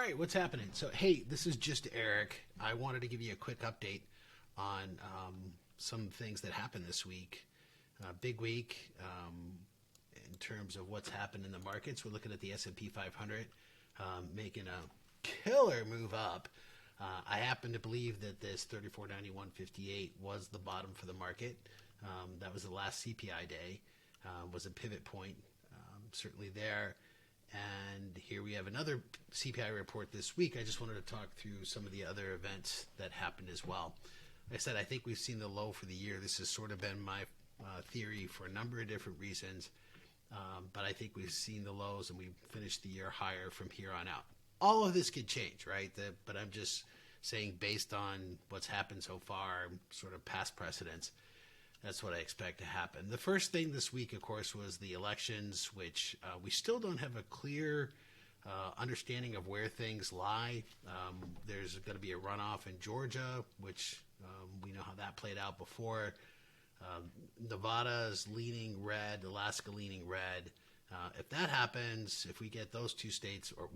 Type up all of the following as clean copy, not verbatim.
right, what's happening? So, hey, this is just Eric. I wanted to give you a quick update on some things that happened this week. Big week in terms of what's happened in the markets. We're looking at the S&P 500 making a killer move up. I happen to believe that this 34.91.58 was the bottom for the market. That was the last CPI day. Was a pivot point, certainly there. And here we have another CPI report this week. I just wanted to talk through some of the other events that happened as well. Like I said, I think we've seen the low for the year. This has sort of been my theory for a number of different reasons. But I think we've seen the lows and we've finished the year higher from here on out. All of this could change, right? But I'm just saying based on what's happened so far, sort of past precedents, that's what I expect to happen. The first thing this week, of course, was the elections, which we still don't have a clear understanding of where things lie. There's going to be a runoff in Georgia, which we know how that played out before. Nevada is leaning red, Alaska leaning red. If that happens, if we get those two states, or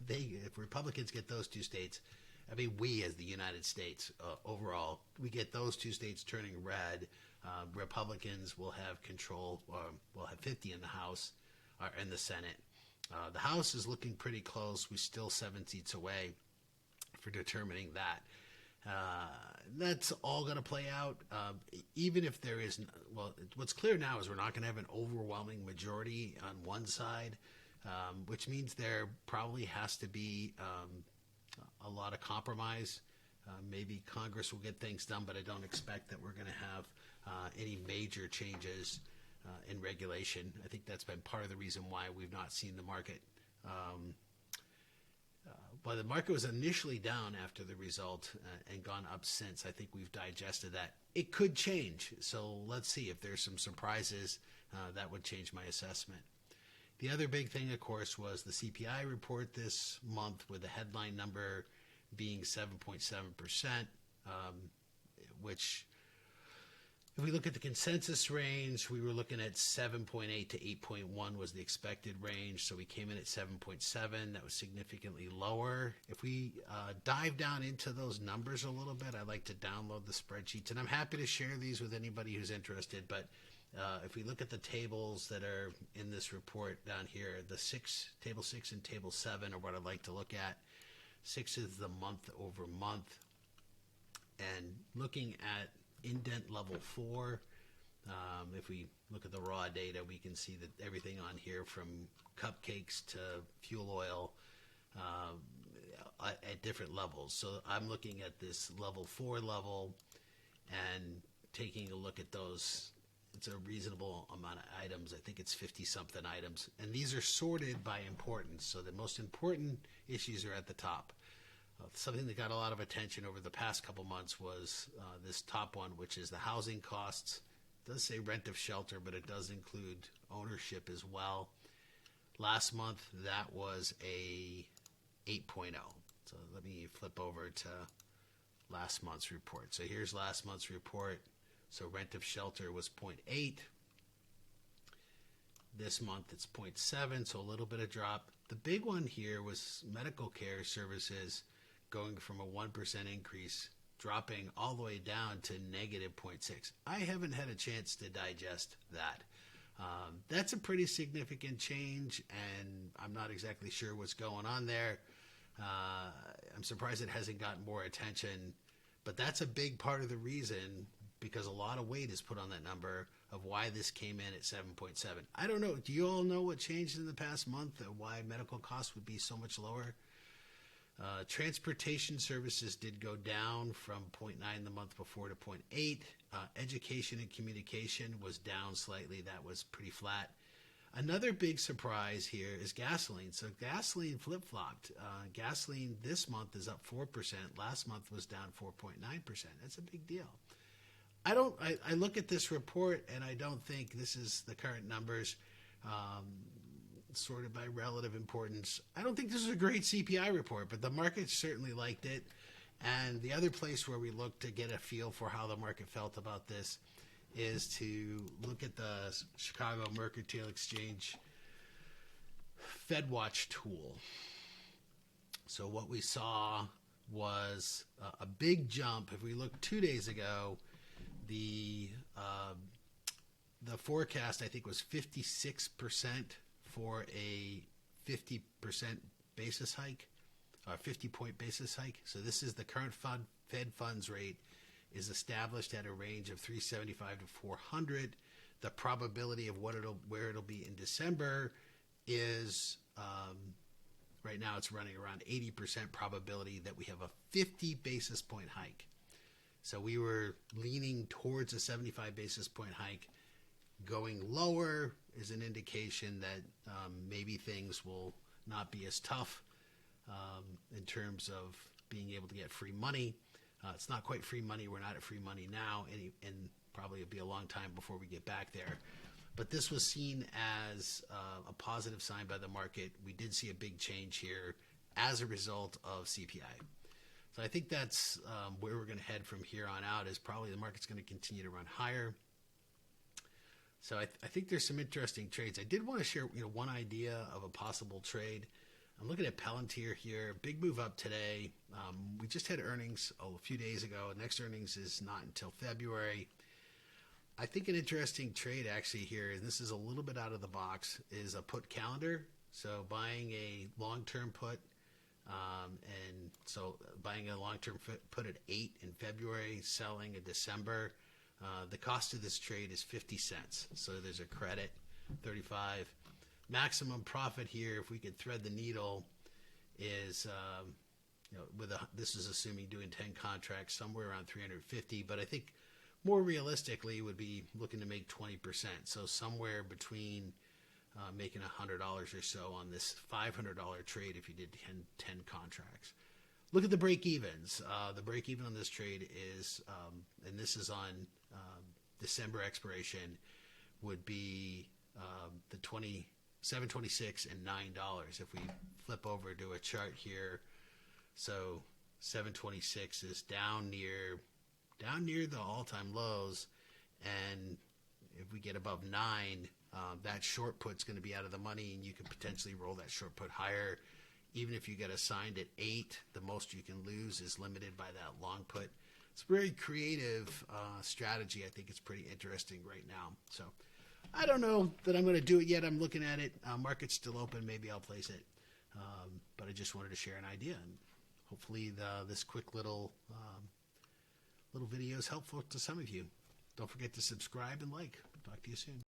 if Republicans get those two states, I mean, we as the United States overall, we get those two states turning red. Republicans will have control, we'll have 50 in the House or in the Senate. The House is looking pretty close. We're still 7 seats away for determining that. That's all going to play out. Even if there is, what's clear now is we're not going to have an overwhelming majority on one side, which means there probably has to be a lot of compromise. Maybe Congress will get things done, but I don't expect that we're going to have any major changes in regulation. I think that's been part of the reason why we've not seen the market. While the market was initially down after the result and gone up since, I think we've digested that. It could change. So let's see if there's some surprises. That would change my assessment. The other big thing, of course, was the CPI report this month with the headline number being 7.7%, which if we look at the consensus range, we were looking at 7.8 to 8.1 was the expected range. So we came in at 7.7. That was significantly lower. If we dive down into those numbers a little bit, I like to download the spreadsheets. And I'm happy to share these with anybody who's interested. But if we look at the tables that are in this report down here, table 6 and table 7 are what I'd like to look at. 6 is the month over month. And looking at indent level 4, if we look at the raw data, we can see that everything on here from cupcakes to fuel oil at different levels. So I'm looking at this level 4 level and taking a look at those. It's a reasonable amount of items. I think it's 50-something items. And these are sorted by importance. So the most important issues are at the top. Something that got a lot of attention over the past couple months was this top one, which is the housing costs. It does say rent of shelter, but it does include ownership as well. Last month, that was a 8.0. So let me flip over to last month's report. So here's last month's report. So rent of shelter was 0.8. This month it's 0.7, so a little bit of drop. The big one here was medical care services going from a 1% increase, dropping all the way down to negative 0.6. I haven't had a chance to digest that. That's a pretty significant change, and I'm not exactly sure what's going on there. I'm surprised it hasn't gotten more attention, but that's a big part of the reason, because a lot of weight is put on that number of why this came in at 7.7. I don't know. Do you all know what changed in the past month, or why medical costs would be so much lower? Transportation services did go down from 0.9 the month before to 0.8. Education and communication was down slightly. That was pretty flat. Another big surprise here is gasoline. So gasoline flip-flopped. Gasoline this month is up 4%. Last month was down 4.9%. That's a big deal. I look at this report and I don't think this is the current numbers. Sorted by relative importance. I don't think this is a great CPI report, but the market certainly liked it. And the other place where we look to get a feel for how the market felt about this is to look at the Chicago Mercantile Exchange FedWatch tool. So what we saw was a big jump. If we look 2 days ago, the forecast I think was 56% for a 50% basis hike, 50-point basis hike. So this is the current Fed funds rate is established at a range of 375 to 400. The probability of where it'll be in December is right now it's running around 80% probability that we have a 50 basis point hike. So we were leaning towards a 75 basis point hike. Going lower is an indication that maybe things will not be as tough in terms of being able to get free money. It's not quite free money. We're not at free money now, and probably it'll be a long time before we get back there. But this was seen as a positive sign by the market. We did see a big change here as a result of CPI. So I think that's where we're going to head from here on out, is probably the market's going to continue to run higher. So I think there's some interesting trades. I did want to share one idea of a possible trade. I'm looking at PLTR here. Big move up today. We just had earnings a few days ago. Next earnings is not until February. I think an interesting trade actually here, and this is a little bit out of the box, is a put calendar. So buying a long-term put, and so buying a long-term put at 8 in February, selling in December. The cost of this trade is 50 cents. So there's a credit, 35. Maximum profit here, if we could thread the needle, is this is assuming doing 10 contracts, somewhere around 350. But I think more realistically would be looking to make 20%. So somewhere between making $100 or so on this $500 trade if you did 10 contracts. Look at the break-evens. The break-even on this trade is, and this is on December expiration, would be the $7.26 and $9. If we flip over to a chart here, so $7.26 is down near the all-time lows, and if we get above 9, that short put's going to be out of the money, and you can potentially roll that short put higher. Even if you get assigned at 8, the most you can lose is limited by that long put. It's a very creative strategy. I think it's pretty interesting right now. So I don't know that I'm going to do it yet. I'm looking at it. Market's still open. Maybe I'll place it. But I just wanted to share an idea, and hopefully this quick little video is helpful to some of you. Don't forget to subscribe and like. Talk to you soon.